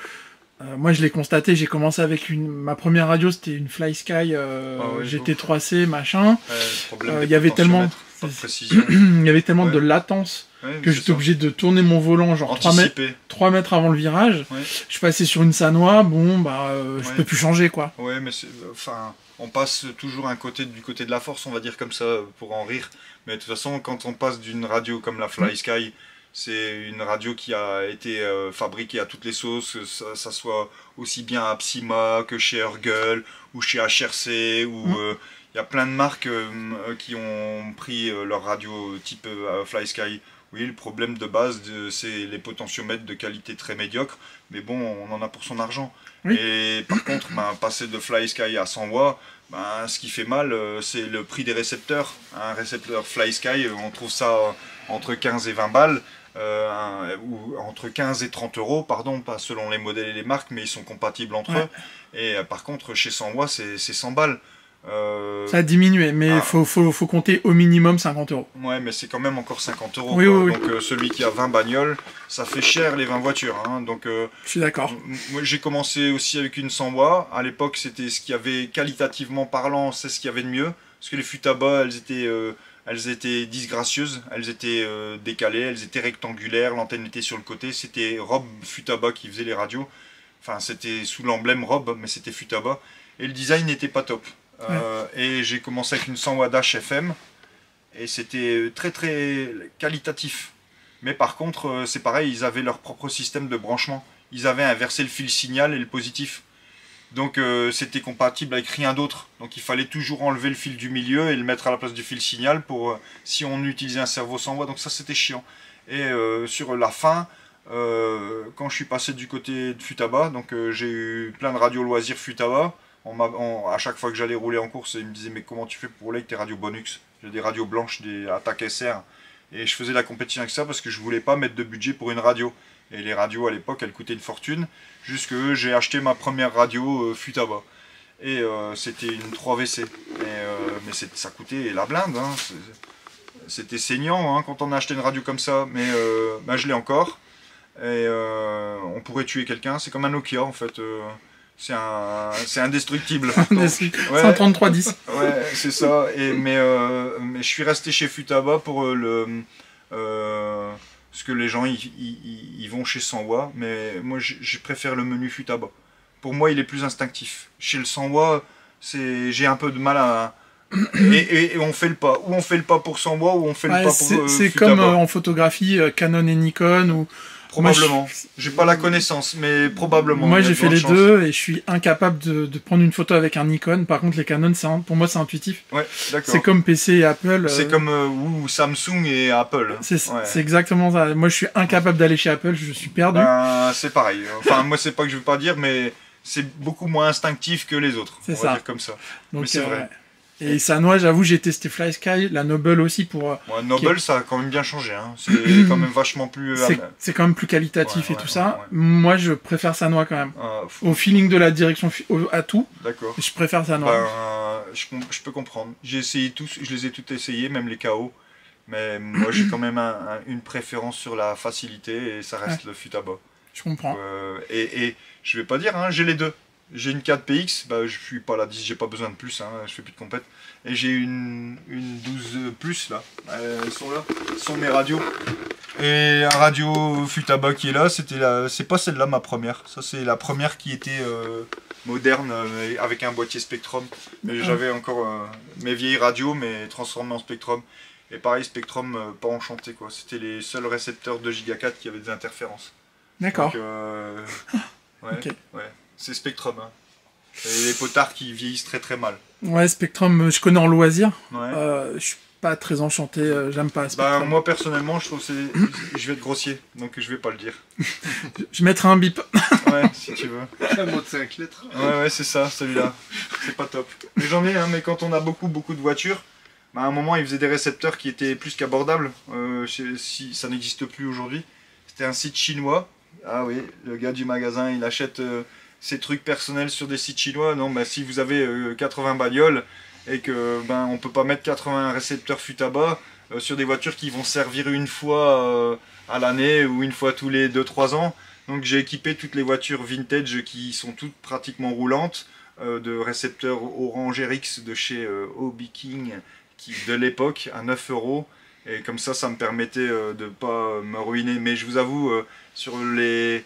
Moi, je l'ai constaté, j'ai commencé avec ma première radio, c'était une FlySky GT3C, machin. Il y avait tellement de latence que j'étais obligé de tourner mon volant genre 3 mètres avant le virage. Ouais. Je passais sur une Sanwa, je peux plus changer, quoi.
Ouais, mais on passe toujours du côté de la force, on va dire comme ça, pour en rire. Mais de toute façon, quand on passe d'une radio comme la FlySky, c'est une radio qui a été fabriquée à toutes les sauces, ça soit aussi bien à Psyma que chez Ergel ou chez HRC, ou il y a plein de marques qui ont pris leur radio type FlySky. Oui, le problème de base, c'est les potentiomètres de qualité très médiocre, mais bon, on en a pour son argent. Oui. Et par contre, passer de FlySky à 100 watts, ce qui fait mal, c'est le prix des récepteurs. Un récepteur FlySky, on trouve ça entre 15 et 20 balles, ou entre 15 et 30 euros, pardon, pas selon les modèles et les marques, mais ils sont compatibles entre eux. Et par contre, chez 100 watts, c'est 100 balles.
Ça a diminué, mais faut compter au minimum 50 euros.
Ouais, mais c'est quand même encore 50 euros.
Oui, oui,
donc celui qui a 20 bagnoles, ça fait cher les 20 voitures. Hein, donc,
je suis d'accord.
Moi, j'ai commencé aussi avec une 100 watts. À l'époque, c'était ce qu'il y avait qualitativement parlant, c'est ce qu'il y avait de mieux. Parce que les fûts à bas, elles étaient disgracieuses, elles étaient décalées, elles étaient rectangulaires, l'antenne était sur le côté. C'était Rob fût à bas qui faisait les radios. Enfin, c'était sous l'emblème Rob, mais c'était fût à bas. Et le design n'était pas top. Et j'ai commencé avec une 100 watts FM et c'était très très qualitatif, mais par contre c'est pareil, ils avaient leur propre système de branchement, ils avaient inversé le fil signal et le positif, donc c'était compatible avec rien d'autre, donc il fallait toujours enlever le fil du milieu et le mettre à la place du fil signal pour si on utilisait un servo 100 watts, donc ça c'était chiant. Et sur la fin, quand je suis passé du côté de Futaba, donc j'ai eu plein de radios loisirs Futaba. À chaque fois que j'allais rouler en course, ils me disaient mais comment tu fais pour rouler avec tes radios Bonux? J'ai des radios blanches, des Attack SR, et je faisais la compétition avec ça parce que je voulais pas mettre de budget pour une radio. Et les radios à l'époque elles coûtaient une fortune, jusque j'ai acheté ma première radio Futaba. Et c'était une 3VC. Et mais ça coûtait la blinde, hein. C'était saignant, hein, quand on a acheté une radio comme ça, mais bah, je l'ai encore. Et on pourrait tuer quelqu'un, c'est comme un Nokia en fait. C'est indestructible.
Ouais.
Ouais,
13310.
ouais, c'est ça. Mais je suis resté chez Futaba pour parce que les gens ils vont chez Sanwa, mais moi je préfère le menu Futaba. Pour moi, il est plus instinctif. Chez le Sanwa, j'ai un peu de mal à. Et on fait le pas. Ou on fait le pas pour Sanwa, ou on fait le pas pour
c'est
Futaba.
comme en photographie, Canon et Nikon, ou
probablement. J'ai pas la connaissance, mais probablement.
Moi, j'ai fait les deux et je suis incapable de prendre une photo avec un Nikon. Par contre, les Canon, pour moi, c'est intuitif.
Ouais, d'accord.
C'est comme PC et Apple.
C'est comme ou Samsung et Apple.
C'est exactement ça. Moi, je suis incapable d'aller chez Apple, je suis perdu.
C'est pareil. Enfin, moi, c'est pas que je veux pas dire, mais c'est beaucoup moins instinctif que les autres. On va dire comme ça.
Donc,
mais c'est vrai.
Et Sanwa, j'avoue, j'ai testé FlySky, la Noble aussi pour.
Ouais, Noble, ça a quand même bien changé. Hein. C'est quand même vachement plus.
C'est quand même plus qualitatif et tout ça. Ouais. Moi, je préfère Sanwa quand même. Au feeling de la direction, à tout.
D'accord.
Je préfère Sanwa.
Je peux comprendre. J'ai essayé tous, je les ai tous essayés, même les KO. Mais moi, j'ai quand même une préférence sur la facilité et ça reste le Futaba.
Je comprends.
Et je vais pas dire, hein, j'ai les deux. J'ai une 4PX, bah, je suis pas la 10, j'ai pas besoin de plus, hein, je fais plus de compète. Et j'ai une 12 plus là, elles sont là, ce sont mes radios. Et un radio Futaba qui est là, c'est pas celle-là ma première, ça c'est la première qui était moderne avec un boîtier Spectrum. Mais j'avais encore mes vieilles radios mais transformées en Spectrum. Et pareil Spectrum pas enchanté quoi, c'était les seuls récepteurs 2 Go 4 qui avaient des interférences.
D'accord.
Ouais,
okay.
Ouais. C'est Spectrum. Hein. Et les potards qui vieillissent très très mal.
Ouais, Spectrum, je connais en loisir.
Ouais.
Je suis pas très enchanté, j'aime pas Spectrum.
Bah, moi personnellement, je trouve que je vais être grossier, donc je vais pas le dire.
Je mettrai un bip.
Ouais, si tu veux.
Un mot de 5 lettres.
Ouais, c'est ça, celui-là. C'est pas top. Mais j'en ai, hein, mais quand on a beaucoup de voitures, bah, à un moment, ils faisaient des récepteurs qui étaient plus qu'abordables. Si ça n'existe plus aujourd'hui. C'était un site chinois. Ah oui, le gars du magasin, il achète ses trucs personnels sur des sites chinois. Non, bah, si vous avez 80 bagnoles et que ben on peut pas mettre 80 récepteurs Futaba sur des voitures qui vont servir une fois à l'année ou une fois tous les 2-3 ans. Donc j'ai équipé toutes les voitures vintage qui sont toutes pratiquement roulantes de récepteurs Orange RX de chez Hobby King de l'époque à 9 €. Et comme ça me permettait de pas me ruiner. Mais je vous avoue, sur les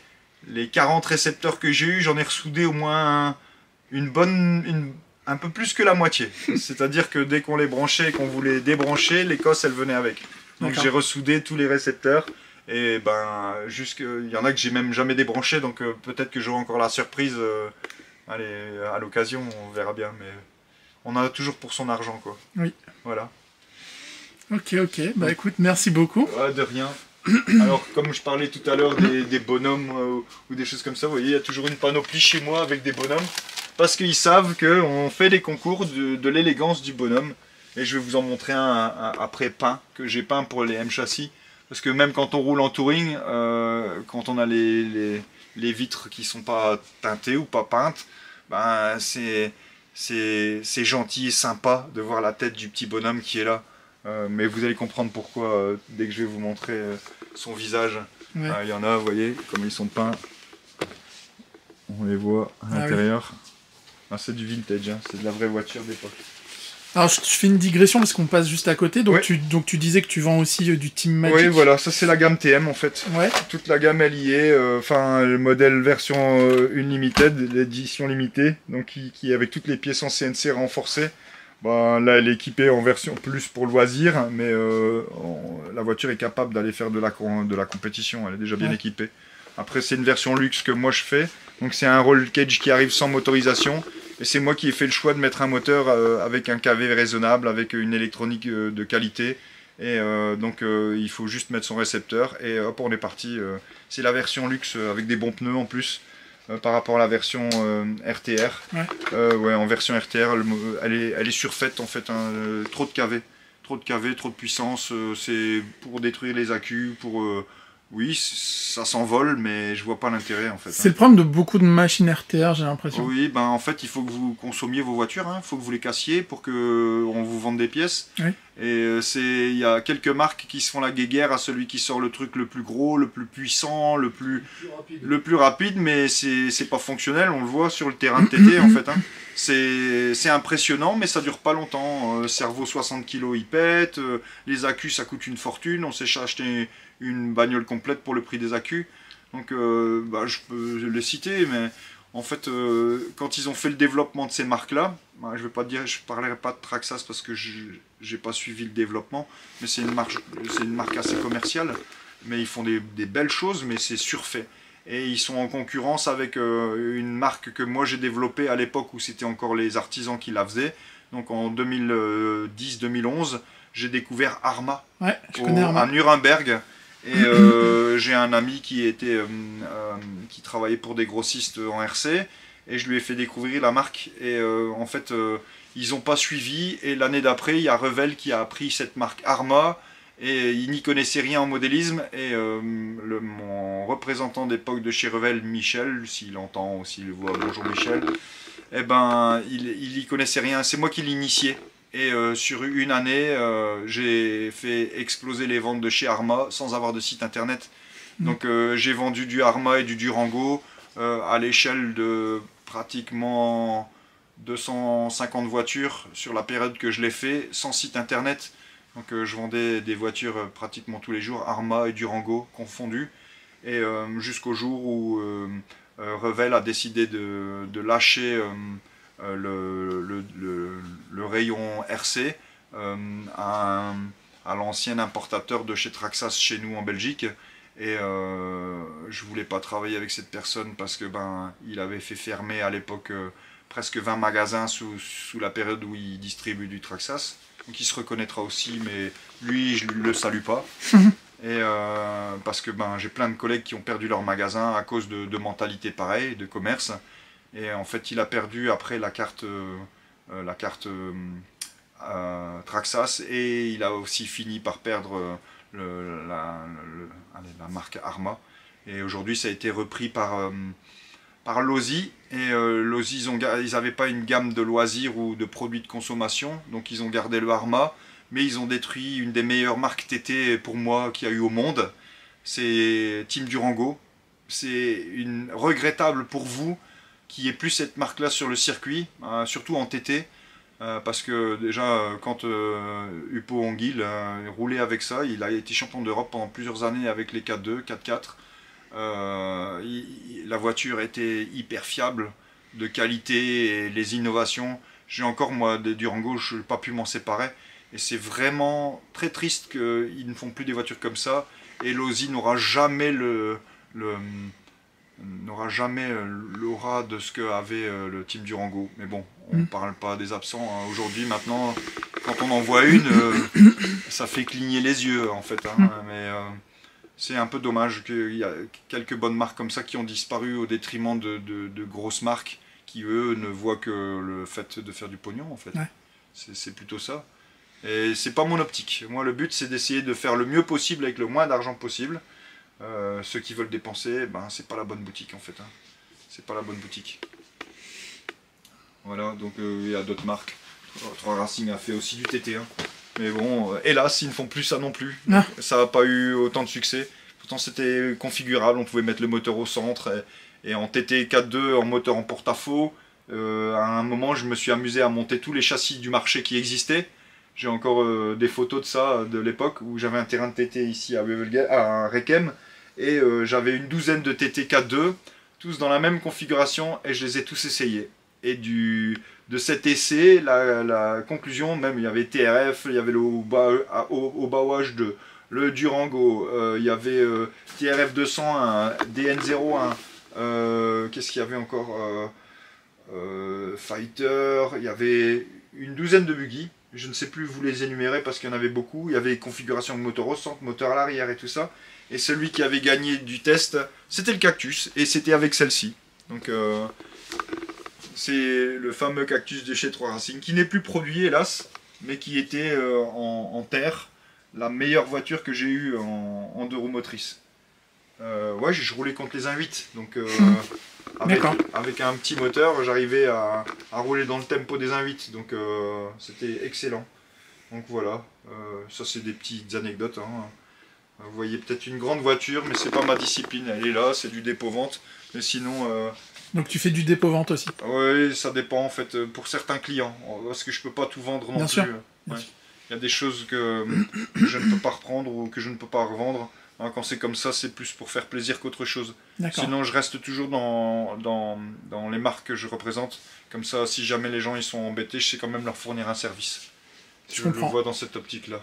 40 récepteurs que j'ai eu, j'en ai ressoudé au moins un peu plus que la moitié. C'est-à-dire que dès qu'on les branchait et qu'on voulait débrancher, l'écosse elle venait avec. Donc j'ai ressoudé tous les récepteurs. Et ben, il y en a que j'ai même jamais débranché, donc peut-être que j'aurai encore la surprise. Allez, à l'occasion, on verra bien. Mais on en a toujours pour son argent, quoi.
Oui.
Voilà.
Ok. Bah écoute, merci beaucoup.
De rien. Alors, comme je parlais tout à l'heure des bonhommes ou des choses comme ça, vous voyez, il y a toujours une panoplie chez moi avec des bonhommes. Parce qu'ils savent qu'on fait des concours de l'élégance du bonhomme. Et je vais vous en montrer un après peint, que j'ai peint pour les M-châssis. Parce que même quand on roule en touring, quand on a les vitres qui sont pas teintées ou pas peintes, ben c'est gentil et sympa de voir la tête du petit bonhomme qui est là. Mais vous allez comprendre pourquoi dès que je vais vous montrer son visage.
Ouais.
Il y en a, vous voyez, comme ils sont peints. On les voit à l'intérieur. Oui. C'est du vintage, hein, c'est de la vraie voiture d'époque.
Alors je fais une digression parce qu'on passe juste à côté. Donc, tu disais que tu vends aussi du Team Magic.
Oui, voilà, ça c'est la gamme TM en fait.
Ouais.
Toute la gamme elle y est. Enfin, le modèle version Unlimited, l'édition limitée, donc qui avec toutes les pièces en CNC renforcées. Bah, là, elle est équipée en version plus pour loisir, mais la voiture est capable d'aller faire de la compétition. Elle est déjà bien équipée. Après, c'est une version luxe que moi je fais. Donc, c'est un roll cage qui arrive sans motorisation. Et c'est moi qui ai fait le choix de mettre un moteur avec un KV raisonnable, avec une électronique de qualité. Et donc, il faut juste mettre son récepteur. Et hop, on est parti. C'est la version luxe avec des bons pneus en plus. Par rapport à la version RTR. Ouais, en version RTR, elle est surfaite en fait. Hein, trop de KV, trop de puissance. C'est pour détruire les accus, pour Oui, ça s'envole, mais je vois pas l'intérêt en fait.
C'est le problème de beaucoup de machines RTR, j'ai l'impression.
Oui, ben en fait, il faut que vous consommiez vos voitures, il faut que vous les cassiez pour que on vous vende des pièces.
Oui.
Et il y a quelques marques qui se font la guéguerre à celui qui sort le truc le plus gros, le plus puissant, le plus rapide, mais c'est pas fonctionnel, on le voit sur le terrain de TT en fait. C'est impressionnant, mais ça dure pas longtemps. Cerveau 60 kg, il pète, les accus ça coûte une fortune, on s'est acheté une bagnole complète pour le prix des accus. Donc je peux les citer, mais en fait, quand ils ont fait le développement de ces marques-là, je parlerai pas de Traxxas parce que j'ai pas suivi le développement, mais c'est une marque assez commerciale, mais ils font des belles choses, mais c'est surfait. Et ils sont en concurrence avec une marque que moi j'ai développée à l'époque où c'était encore les artisans qui la faisaient. Donc en 2010-2011, j'ai découvert Arma,
Ouais, je connais Arma.
à Nuremberg. Et j'ai un ami qui travaillait pour des grossistes en RC et je lui ai fait découvrir la marque et en fait ils n'ont pas suivi et l'année d'après il y a Revell qui a appris cette marque Arma et il n'y connaissait rien en modélisme et mon représentant d'époque de chez Revell, Michel, s'il entend ou s'il voit, bonjour Michel, eh ben il y connaissait rien, c'est moi qui l'initiais. Et sur une année, j'ai fait exploser les ventes de chez Arma sans avoir de site internet. Donc j'ai vendu du Arma et du Durango à l'échelle de pratiquement 250 voitures sur la période que je l'ai fait sans site internet. Donc je vendais des voitures pratiquement tous les jours, Arma et Durango confondus. Et jusqu'au jour où Revell a décidé de lâcher le rayon RC à l'ancien importateur de chez Traxxas chez nous en Belgique et je voulais pas travailler avec cette personne parce que il avait fait fermer à l'époque presque 20 magasins sous la période où il distribue du Traxxas, donc il se reconnaîtra aussi, mais lui je le salue pas. Et parce que j'ai plein de collègues qui ont perdu leur magasin à cause de mentalité pareille, de commerce. Et en fait, il a perdu après la carte Traxxas et il a aussi fini par perdre la marque Arma. Et aujourd'hui, ça a été repris par Losi. Et Losi, ils n'avaient pas une gamme de loisirs ou de produits de consommation, donc ils ont gardé le Arma, mais ils ont détruit une des meilleures marques TT pour moi qu'il y a eu au monde. C'est Team Durango. C'est regrettable pour vous qu'il n'y ait plus cette marque-là sur le circuit, surtout en TT, parce que déjà, quand Hupo Anguille roulait avec ça, il a été champion d'Europe pendant plusieurs années avec les 4.2, 4.4. La voiture était hyper fiable, de qualité, et les innovations. J'ai encore, moi, des Durango, je n'ai pas pu m'en séparer, et c'est vraiment très triste qu'ils ne font plus des voitures comme ça, et Losi n'aura jamais l'aura de ce qu'avait le Team Durango. Mais bon, on ne parle pas des absents. Aujourd'hui, maintenant, quand on en voit une, ça fait cligner les yeux, en fait. Mais c'est un peu dommage qu'il y a quelques bonnes marques comme ça qui ont disparu au détriment de grosses marques qui, eux, ne voient que le fait de faire du pognon, en fait. Ouais. C'est plutôt ça. Et c'est pas mon optique. Moi, le but, c'est d'essayer de faire le mieux possible avec le moins d'argent possible. Ceux qui veulent dépenser, c'est pas la bonne boutique en fait. C'est pas la bonne boutique. Voilà, donc il y a d'autres marques. 3 Racing a fait aussi du TT. Mais bon, hélas, ils ne font plus ça non plus. Ah. Ça n'a pas eu autant de succès. Pourtant, c'était configurable. On pouvait mettre le moteur au centre. Et en TT 4.2, en moteur en porte-à-faux, à un moment, je me suis amusé à monter tous les châssis du marché qui existaient. J'ai encore des photos de ça, de l'époque, où j'avais un terrain de TT ici à Requem. Et j'avais une douzaine de TT 4.2, tous dans la même configuration, et je les ai tous essayés. Et de cet essai, la conclusion, même il y avait TRF, il y avait au Bauage de le Durango, il y avait TRF 200, un DN01, qu'est-ce qu'il y avait encore, Fighter, il y avait une douzaine de buggy. Je ne sais plus vous les énumérer parce qu'il y en avait beaucoup. Il y avait configuration de moteur au centre, moteur à l'arrière et tout ça. Et celui qui avait gagné du test, c'était le Cactus. Et c'était avec celle-ci. Donc c'est le fameux Cactus de chez 3 Racing, qui n'est plus produit hélas, mais qui était en terre la meilleure voiture que j'ai eue en 2 roues motrices. Ouais, je roulais contre les 1.8, donc
D'accord.
avec un petit moteur, j'arrivais à rouler dans le tempo des 1.8, donc c'était excellent. Donc voilà, ça c'est des petites anecdotes. Hein. Vous voyez peut-être une grande voiture, mais c'est pas ma discipline, elle est là, c'est du dépôt-vente. Mais sinon...
Donc tu fais du dépôt-vente aussi?
Oui, ça dépend en fait pour certains clients, parce que je peux pas tout vendre non
Bien
plus.
sûr.
Ouais. Il y a des choses que je ne peux pas reprendre ou que je ne peux pas revendre. Hein, quand c'est comme ça, c'est plus pour faire plaisir qu'autre chose. Sinon, je reste toujours dans les marques que je représente. Comme ça, si jamais les gens ils sont embêtés, je sais quand même leur fournir un service. Je le vois dans cette optique-là.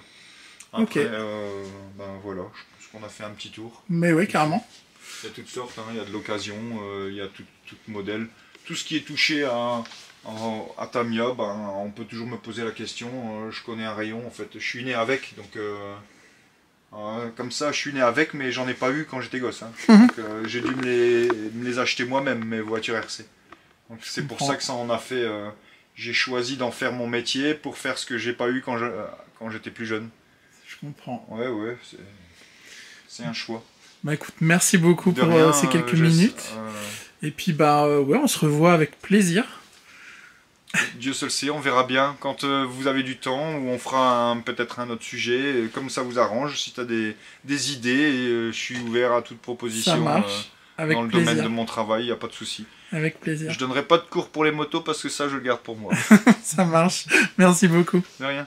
Après, ben voilà, je pense qu'on a fait un petit tour.
Mais oui, carrément.
Il y a toutes sortes, hein. Il y a de l'occasion, il y a tout modèle. Tout ce qui est touché à Tamiya, ben, on peut toujours me poser la question. Je connais un rayon, en fait, je suis né avec, donc comme ça, je suis né avec, mais j'en ai pas eu quand j'étais gosse. Hein. Donc j'ai dû me les acheter moi-même, mes voitures RC. Donc c'est pour ça que ça en a fait. J'ai choisi d'en faire mon métier pour faire ce que j'ai pas eu quand j'étais plus jeune.
Je comprends.
Ouais, c'est un choix.
Bah écoute, merci beaucoup pour ces quelques minutes. Et puis bah ouais, on se revoit avec plaisir.
Dieu seul sait, on verra bien quand vous avez du temps, ou on fera peut-être un autre sujet, comme ça vous arrange. Si tu as des idées, je suis ouvert à toute proposition.
Ça marche. Avec
dans le
plaisir.
domaine de mon travail, il n'y a pas de souci.
Avec plaisir.
Je donnerai pas de cours pour les motos parce que ça je le garde pour moi.
Ça marche. Merci beaucoup.
De rien.